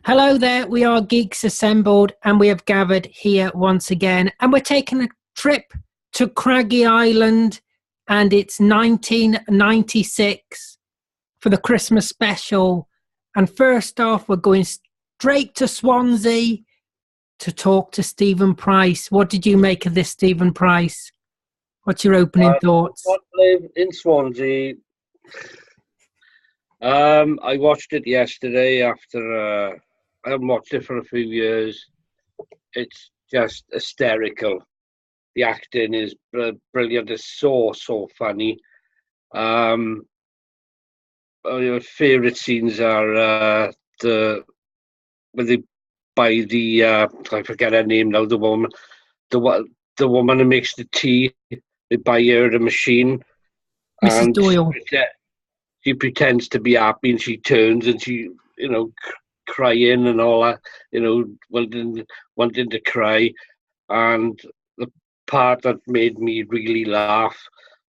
Hello there, we are Geeks Assembled and we have gathered here once again and we're taking a trip to Craggy Island and it's 1996 for the Christmas special. And first off, we're going straight to Swansea to talk to Stephen Price. What did you make of this, Stephen Price? What's your opening thoughts? I live in Swansea. I watched it yesterday after I haven't watched it for a few years. It's just hysterical. The acting is brilliant. It's so funny. Your favourite scenes are when they buy the I forget her name now. The woman who makes the tea. They buy her a machine, Mrs. and Doyle. she pretends to be happy, and she turns and she, crying and all that, wanting to cry. And the part that made me really laugh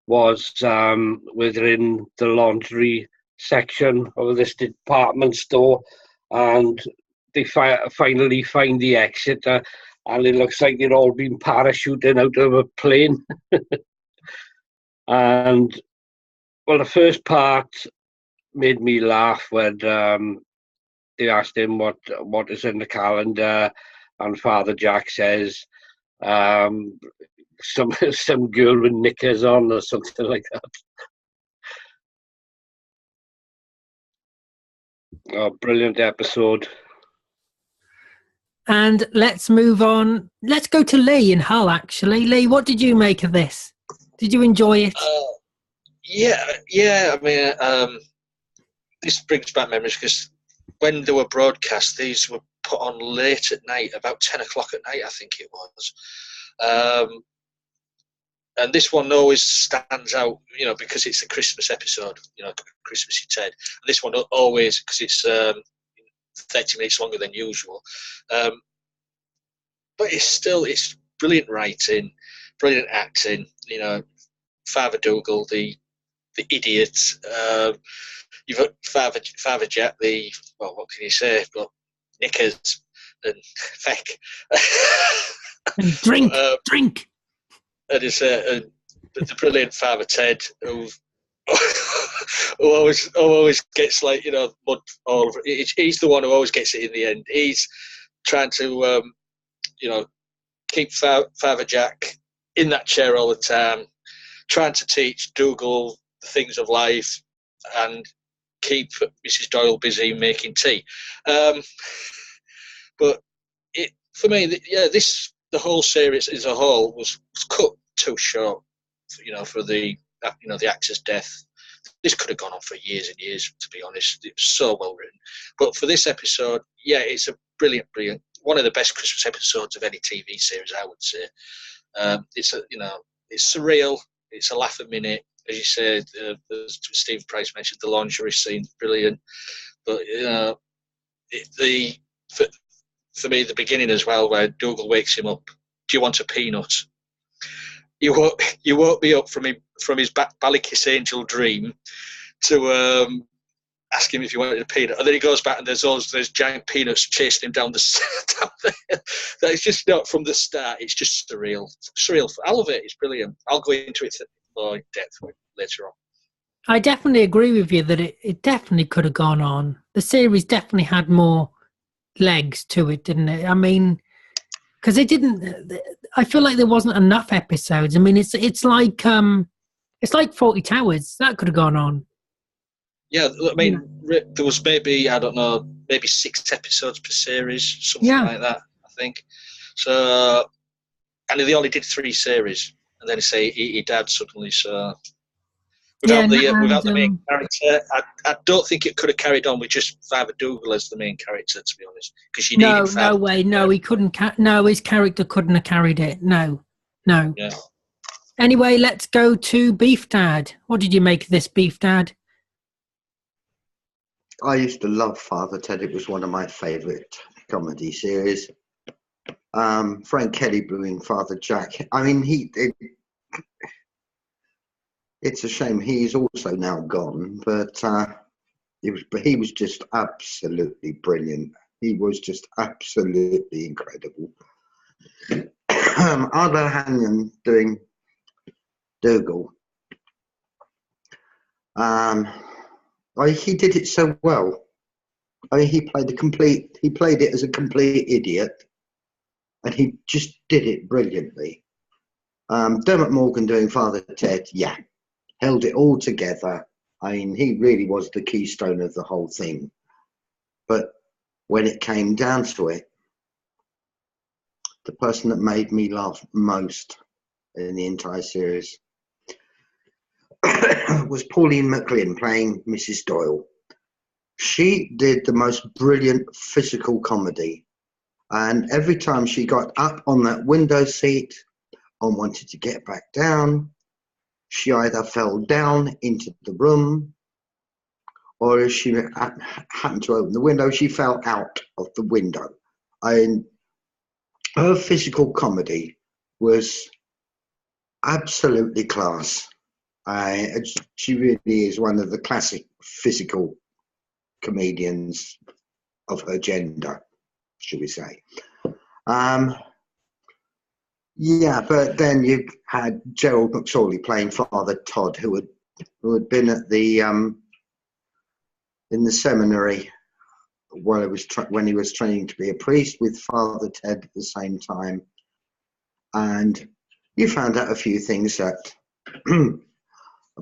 was where they're in the laundry section of this department store, and they finally find the exit, and it looks like they're all been parachuting out of a plane. And well, the first part made me laugh when they asked him what is in the calendar, and Father Jack says some girl with knickers on or something like that. Oh, brilliant episode. And let's move on. Let's go to Lee in Hull, actually. Lee, what did you make of this? Did you enjoy it? Yeah. I mean, this brings back memories because when they were broadcast, these were put on late at night, about 10 o'clock at night, I think it was. And this one always stands out, because it's a Christmas episode, Christmassy Ted. And this one always, because it's 30 minutes longer than usual. But it's brilliant writing, brilliant acting, Father Dougal, the idiot. You've got Father Jack, what can you say? But knickers and feck. And drink. And it's the brilliant Father Ted, who always gets mud all over. He's the one who always gets it in the end. He's trying to keep Father Jack in that chair all the time, trying to teach Dougal the things of life and keep Mrs. Doyle busy making tea. But for me, the whole series as a whole was cut too short, for the actor's death. This could have gone on for years and years, to be honest. It was so well written. But for this episode, it's a brilliant, one of the best Christmas episodes of any TV series, I would say. It's surreal. It's a laugh a minute. As you said, as Steve Price mentioned, the lingerie scene, brilliant. But for me, the beginning as well, where Dougal wakes him up. Do you want a peanut? You woke me up from his Ballykiss Angel dream to ask him if he wanted a peanut, and then he goes back and there's giant peanuts chasing him down there. It's just not from the start. It's just surreal. I love it. It's brilliant. I'll go into it more in depth later on. I definitely agree with you that it definitely could have gone on. The series definitely had more legs to it, didn't it? I mean, because it didn't. I feel like there wasn't enough episodes. I mean, it's like 40 Towers. That could have gone on. Yeah, I mean, there was maybe 6 episodes per series, something like that, I think. So, and they only did 3 series, and then he died suddenly. So, without the main character, I don't think it could have carried on with just Father Dougal as the main character, to be honest. Because you needed Father. No way. No, he couldn't. No, his character couldn't have carried it. No. Yeah. Anyway, let's go to Beef Dad. What did you make of this, Beef Dad? I used to love Father Ted. It was one of my favourite comedy series. Frank Kelly doing Father Jack. I mean, it's a shame he's also now gone, but he was just absolutely brilliant. He was just absolutely incredible. Arlo Hanlon doing Dougal. He did it so well. He played it as a complete idiot, and he just did it brilliantly. Dermot Morgan doing Father Ted, yeah, held it all together. I mean, he really was the keystone of the whole thing. But when it came down to it, the person that made me laugh most in the entire series was Pauline McLean playing Mrs. Doyle. She did the most brilliant physical comedy. And every time she got up on that window seat and wanted to get back down, she either fell down into the room, or if she happened to open the window, she fell out of the window. And her physical comedy was absolutely class. She really is one of the classic physical comedians of her gender, should we say. Yeah, but then you had Gerald McSorley playing Father Todd, who had been at the in the seminary while when he was training to be a priest with Father Ted at the same time, and you found out a few things that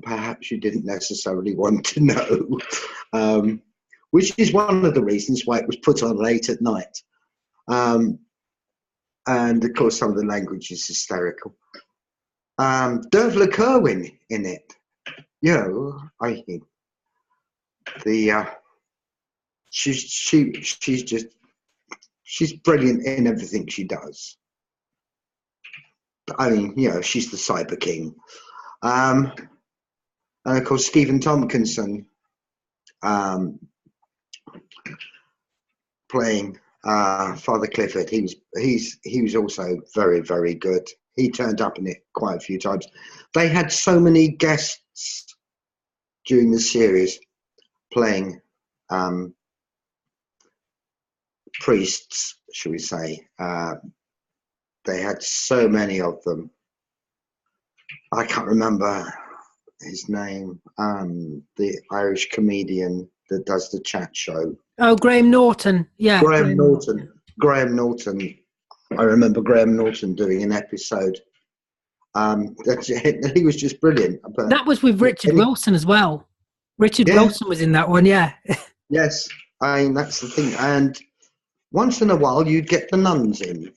perhaps you didn't necessarily want to know, which is one of the reasons why it was put on late at night. And of course, some of the language is hysterical. Dervla Kerwin in it, you know, I think she's brilliant in everything she does. I mean, you know, she's the Cyber King. And of course, Stephen Tompkinson playing Father Clifford. He was also very, very good. He turned up in it quite a few times. They had so many guests during the series playing priests, shall we say. They had so many of them. I can't remember his name. The Irish comedian that does the chat show. Oh, Graham Norton. Yeah. Graham Norton. I remember Graham Norton doing an episode. He was just brilliant. But that was with Richard Wilson as well. Richard Wilson was in that one, yeah. Yes, I mean, that's the thing. And once in a while, you'd get the nuns in.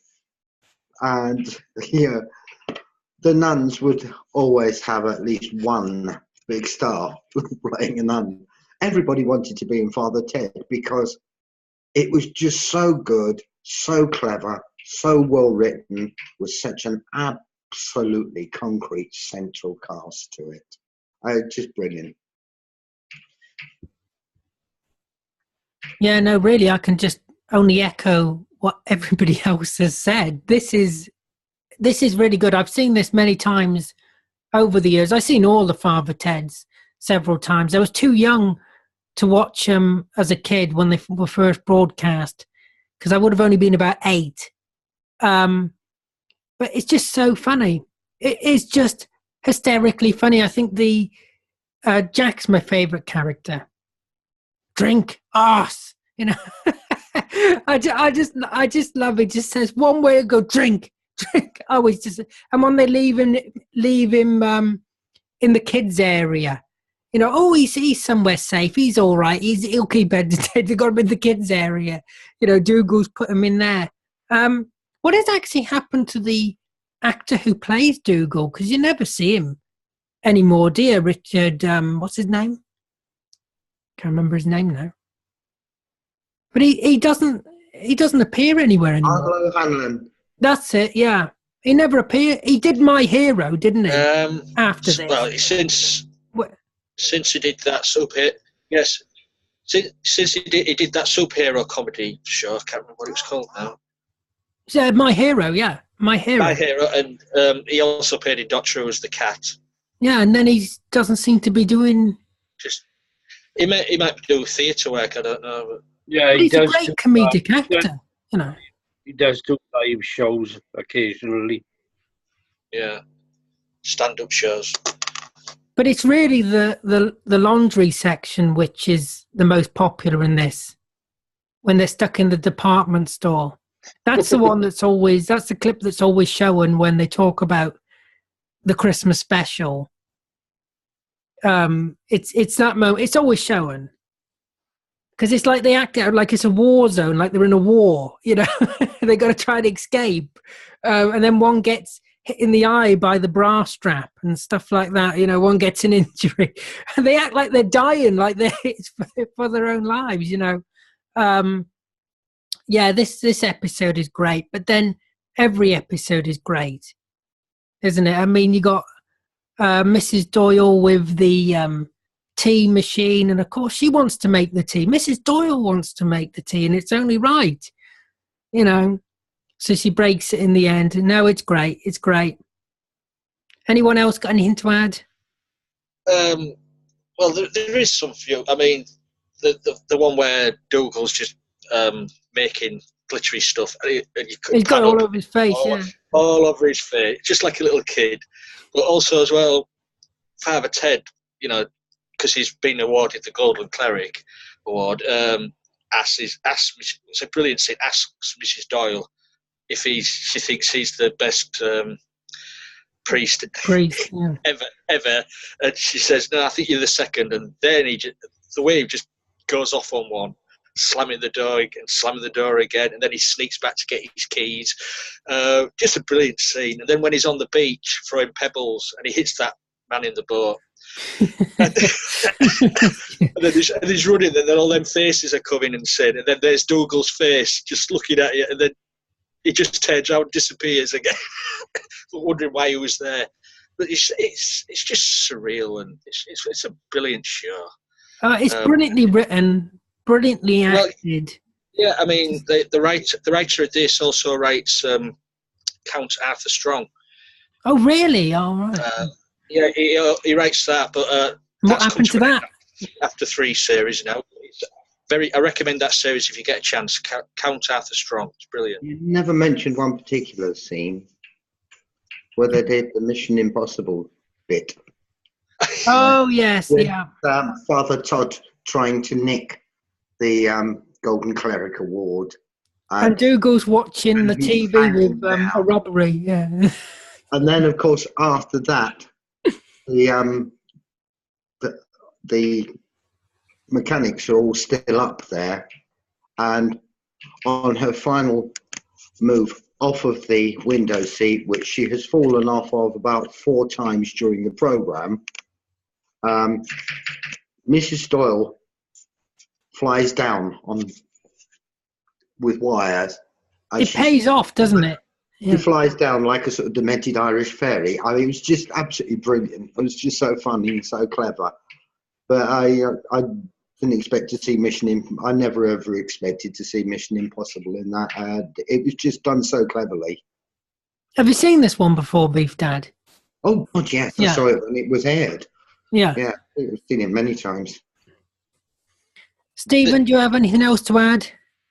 And yeah, the nuns would always have at least one big star playing a nun. Everybody wanted to be in Father Ted because it was just so good, so clever, so well written, with such an absolutely concrete central cast to it. Just brilliant. Yeah, no, really, I can just only echo what everybody else has said. This is really good. I've seen this many times over the years. I've seen all the Father Teds several times. I was too young to watch them as a kid when they were first broadcast, because I would have only been about 8. But it's just so funny. It is just hysterically funny. I think the Jack's my favourite character. Drink arse, you know. I just love it. Just says one way to go, drink. I always just, and when they leave him in the kids area, you know, oh, he's somewhere safe. He's all right. He'll keep entertained. They've got him in the kids area. You know, Dougal's put him in there. What has actually happened to the actor who plays Dougal? Because you never see him anymore, do you? Richard, what's his name? Can't remember his name now. But he doesn't appear anywhere anymore. Arlo Hanlon. That's it, yeah. He never appeared. He did My Hero, didn't he? After this. Well, since he did that yes. Since he did that superhero comedy show, I can't remember what it was called now. So, My Hero, yeah. My Hero. My Hero, and he also appeared in Doctor Who as the cat. Yeah, and then he doesn't seem to be doing... He might do theatre work, I don't know. Yeah, But he he's a does. great comedic actor, you know. He does do live shows occasionally. Yeah, stand-up shows. But it's really the laundry section which is the most popular in this. When they're stuck in the department store, that's the one that's the clip that's always shown when they talk about the Christmas special. It's that moment. It's always shown because it's like they act out like it's a war zone, like they're in a war. You know, they got to try to escape, and then one gets hit in the eye by the bra strap and stuff like that. You know, one gets an injury, and they act like they're dying, like it's for their own lives. You know, yeah, this episode is great, but then every episode is great, isn't it? I mean, you got Mrs. Doyle with the tea machine, and of course she wants to make the tea. Mrs. Doyle wants to make the tea, and it's only right, you know. So she breaks it in the end. No, it's great. It's great. Anyone else got anything to add? Well, there is some few. I mean, the one where Dougal's just making glittery stuff. And He's got it all over his face, all over his face, just like a little kid. But also as well, Father Ted, you know, because he's been awarded the Golden Cleric Award, it's a brilliant scene, asks Mrs. Doyle if she thinks he's the best priest Yeah. ever, and she says, no, I think you're the second. And then the way he just goes off on one, slamming the door again, and then he sneaks back to get his keys. Just a brilliant scene. And then when he's on the beach throwing pebbles and he hits that man in the boat, and then he's running, and then all them faces are coming and saying, and then there's Dougal's face just looking at you, and then he just turns out and disappears again, wondering why he was there. But it's just surreal, and it's a brilliant show. It's brilliantly written, brilliantly acted. Well, yeah, I mean, the writer of this also writes Count Arthur Strong. Oh, really? All right. Yeah, he writes that, but what happened to that? After 3 series now. I recommend that series if you get a chance. Count Arthur Strong. It's brilliant. You never mentioned one particular scene where they did the Mission Impossible bit. Oh, yes, with, yeah. Father Todd trying to nick the Golden Cleric Award. And Dougal's watching the TV with a robbery, yeah. And then, of course, after that, the mechanics are all still up there, and on her final move off of the window seat, which she has fallen off of about 4 times during the program, Mrs. Doyle flies down with wires. It pays off, doesn't it? She flies down like a sort of demented Irish fairy. I mean, it was just absolutely brilliant. It was just so funny and so clever. But I didn't expect to see I never ever expected to see Mission Impossible in that. It was just done so cleverly. Have you seen this one before, Beef Dad? Oh, God, yes. I saw it when it was aired. Yeah. Yeah, I've seen it many times. Stephen, do you have anything else to add?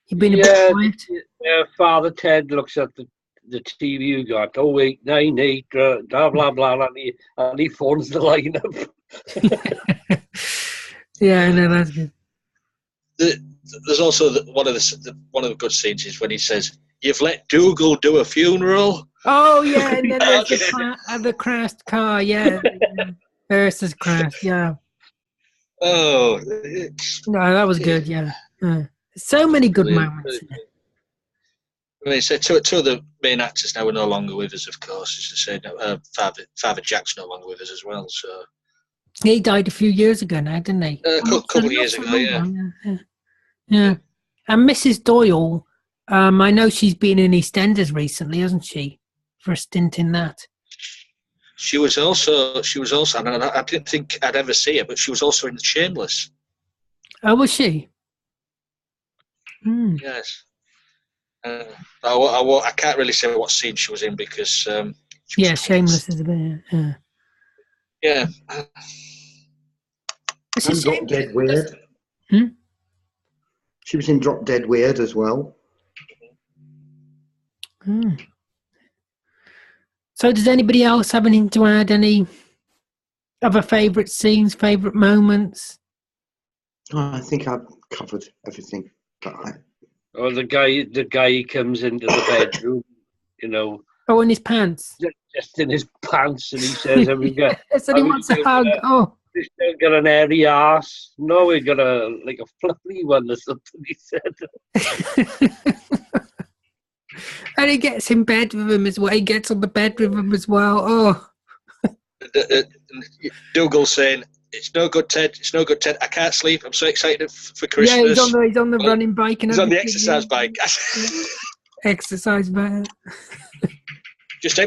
You've been a bit quiet. Father Ted looks at the TV you got. 0898, blah, blah, blah, and he phones the line up. Yeah, I know, that's good. There's also one of the good scenes is when he says, "You've let Dougal do a funeral." Oh yeah, and then there's the crashed car. Yeah, Ursa's crashed. Yeah. Oh, no, that was good. Yeah, so many good moments. I mean, so two of the main actors now are no longer with us, of course. As I said, Father Jack's no longer with us as well. So he died a few years ago now, didn't he? A couple of years ago, yeah. And Mrs. Doyle, I know she's been in EastEnders recently, hasn't she? For a stint in that. She was also. And I didn't think I'd ever see her, but she was also in Shameless. Oh, was she? Yes. I can't really say what scene she was in because. Shameless is a bit. Yeah. And got dead weird. She was in Drop Dead Weird as well. So does anybody else have anything to add? Any other favourite scenes, favourite moments? Oh, I think I've covered everything. Or the guy comes into the bedroom, you know. Oh, in his pants. Just in his pants, and he says, "Have we got?" So he wants a hug. We still got an airy ass. No, we got a fluffy one or something. He said. And he gets in bed with him as well. He gets on the bed with him as well. Oh. Dougal's saying, "It's no good, Ted. It's no good, Ted. I can't sleep. I'm so excited for Christmas." Yeah, he's on the running bike. And he's on the exercise bike. Exercise bike. Just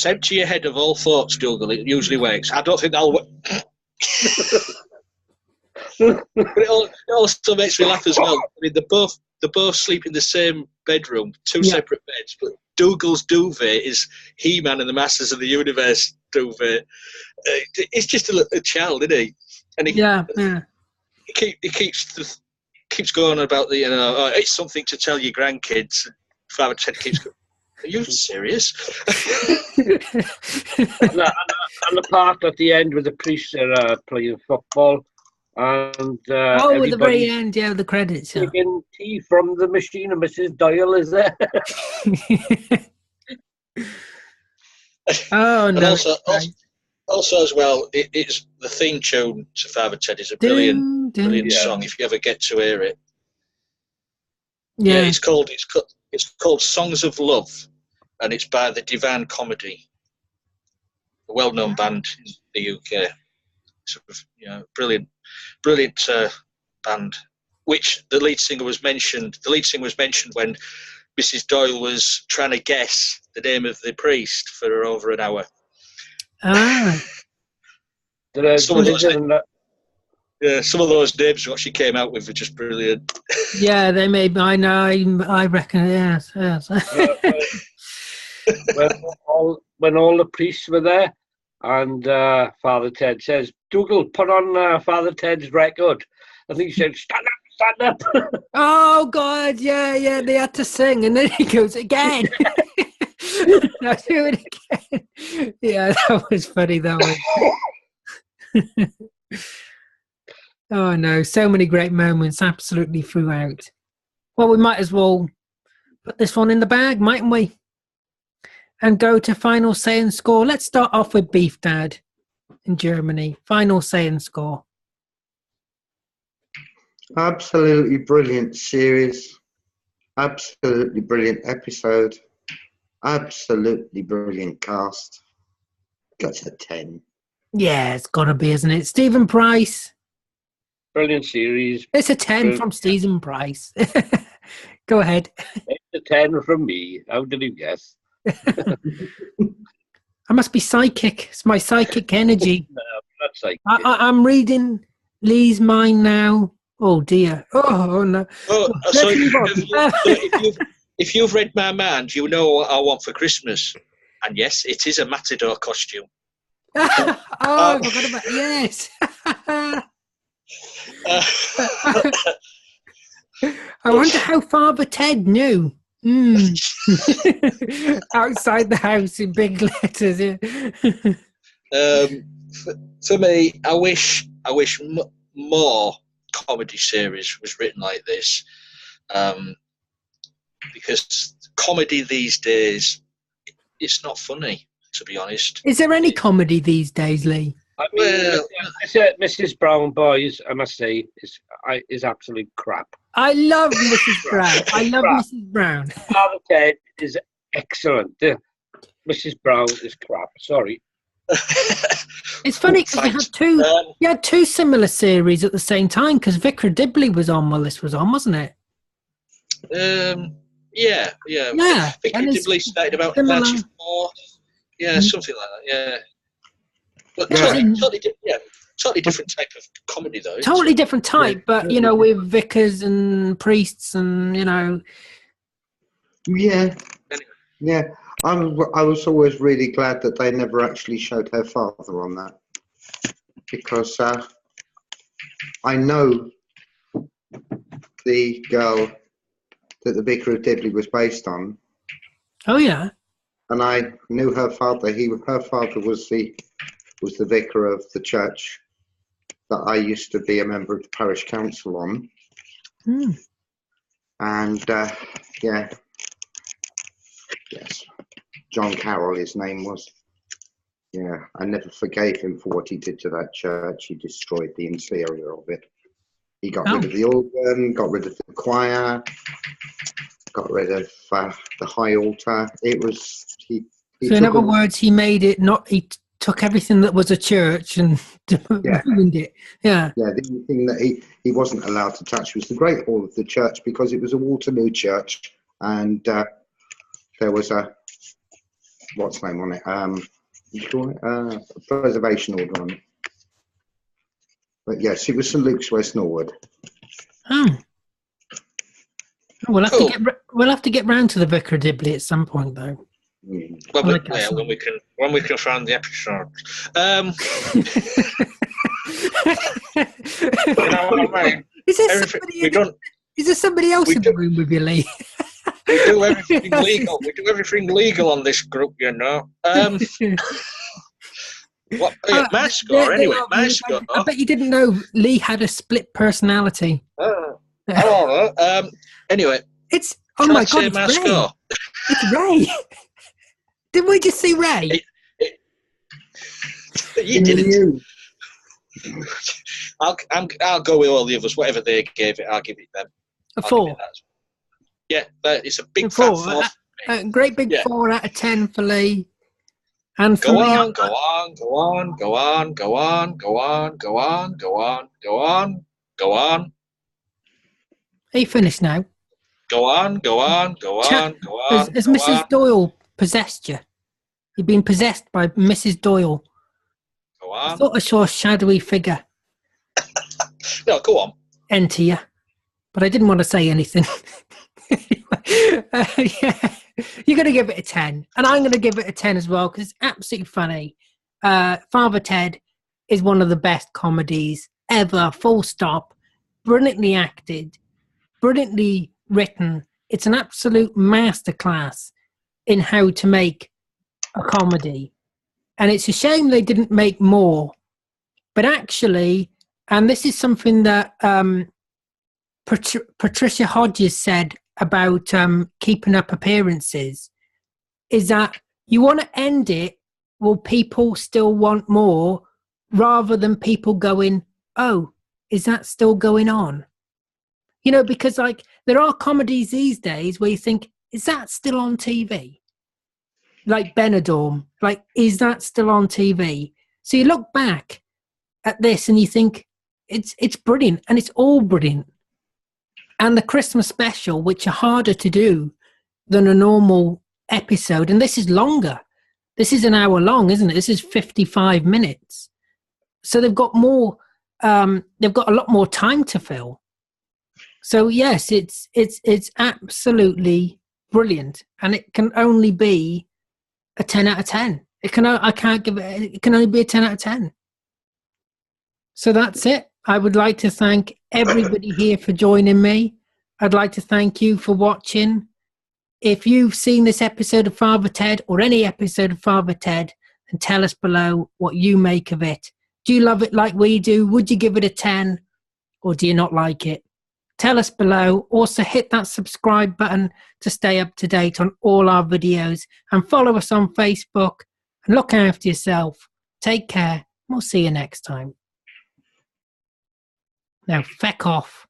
empty your head of all thoughts, Dougal. It usually works. I don't think that'll work. But it also makes me laugh as well. I mean, they both sleep in the same bedroom, two separate beds, but Dougal's duvet is He-Man and the Masters of the Universe duvet. It's just a child, isn't he? And he keeps going about the, it's something to tell your grandkids. Father Ted keeps going, "Are you serious?" and the part at the end with the priests are playing football, and at the very end, the credits. Taking tea from the machine, and Mrs. Doyle is there. Oh no! And also as well, it's the theme tune to Father Ted is a brilliant song. If you ever get to hear it, it's called "Songs of Love," and it's by the Divine Comedy, a well-known band in the UK. Sort of, brilliant band. Which the lead singer was mentioned. The lead singer was mentioned when Mrs. Doyle was trying to guess the name of the priest for over an hour. Some of those names what she came out with were just brilliant. Yeah, they made. I know. I reckon. Yes. when all the priests were there, and Father Ted says, "Dougal, put on Father Ted's record." I think he said, "Stand up." Oh God, yeah. They had to sing, and then he goes again. Now do it again. Yeah, that was funny. That was. Oh no, so many great moments absolutely throughout. Well, we might as well put this one in the bag, mightn't we? And go to final say and score. Let's start off with Beef Dad in Germany. Final say and score. Absolutely brilliant series. Absolutely brilliant episode. Absolutely brilliant cast. Got a 10. Yeah, it's got to be, isn't it? Stephen Price. Brilliant series. It's a 10 from Stephen Price. Go ahead. It's a 10 from me. How did you guess? I must be psychic. It's my psychic energy. No, not psychic. I'm reading Lee's mind now. Oh dear. Oh no. So if you've read my mind, you know what I want for Christmas. And yes, it is a matador costume. I forgot about yes. I wonder how Father Ted knew. Outside the house in big letters. Yeah. For me, I wish more comedy series was written like this, because comedy these days, it's not funny, to be honest. Is there any comedy these days, Lee? I mean, Mrs. Brown, boys, I must say, is absolute crap. I love Mrs. Brown. I love Mrs. Brown. Father Ted is excellent. Mrs. Brown is crap. Sorry. It's funny because you had two similar series at the same time, because Vicar Dibley was on while this was on, wasn't it? Yeah. Vicar Dibley started about 94. Yeah, something like that. Yeah. But totally different type of comedy, though. Totally different type, but with vicars and priests, and Yeah. Yeah. I was always really glad that they never actually showed her father on that, because I know the girl that the Vicar of Dibley was based on. Oh yeah. And I knew her father. Her father was the vicar of the church that I used to be a member of the parish council on. And yes, John Carroll, his name was. Yeah, I never forgave him for what he did to that church. He destroyed the interior of it. He got rid of the organ, got rid of the choir, got rid of the high altar. It was so in other words, he made it not. He took everything that was a church and ruined it. Yeah. Yeah. The only thing that he wasn't allowed to touch was the Great Hall of the church, because it was a Waterloo church, and there was a what's the name on it? You call it a preservation order on it. But yes, it was St Luke's, West Norwood. Oh. We'll have to get round to the Vicar of Dibley at some point, though. Well, when we can find the episode. You know what I mean? Is there somebody else in the room with you, Lee? We do everything legal. We do everything legal on this group, you know. My score, anyway. My score. I bet you didn't know Lee had a split personality. I don't know. Anyway. It's my God, it's Ray. Score. It's Ray. Didn't we just see Ray? You didn't. I'll go with all the others. Whatever they gave it, I'll give it them. A 4. Yeah, it's a big 4. A great big 4 out of 10 for Lee. And for go me, on, go on, go on, go on, go on, go on, go on, go on, go on, go on. Are you finished now? Go on, go on, go on, go on. Has Mrs. Doyle possessed you? You've been possessed by Mrs. Doyle. Go on. I thought I saw a shadowy figure. No, go on. Enter you. But I didn't want to say anything. Yeah. You're going to give it a 10. And I'm going to give it a 10 as well, because it's absolutely funny. Father Ted is one of the best comedies ever, full stop. Brilliantly acted. Brilliantly written. It's an absolute masterclass in how to make a comedy. And it's a shame they didn't make more. But actually, and this is something that Patricia Hodges said about keeping up appearances, is that you want to end it, will people still want more, rather than people going, oh, is that still going on? You know, because like there are comedies these days where you think, is that still on TV? Like Benidorm, like, is that still on TV? So you look back at this and you think, it's brilliant, and it's all brilliant. And the Christmas special, which are harder to do than a normal episode, and this is longer. This is an hour long, isn't it? This is 55 minutes. So they've got more. They've got a lot more time to fill. So yes, it's absolutely brilliant, and it can only be a 10 out of 10. It can only be a 10 out of 10. So that's it. I would like to thank everybody here for joining me. I'd like to thank you for watching. If you've seen this episode of Father Ted, or any episode of Father Ted, then tell us below what you make of it. Do you love it like we do? Would you give it a 10? Or do you not like it? Tell us below. Also hit that subscribe button to stay up to date on all our videos. And follow us on Facebook. And look after yourself. Take care. We'll see you next time. Now, feck off.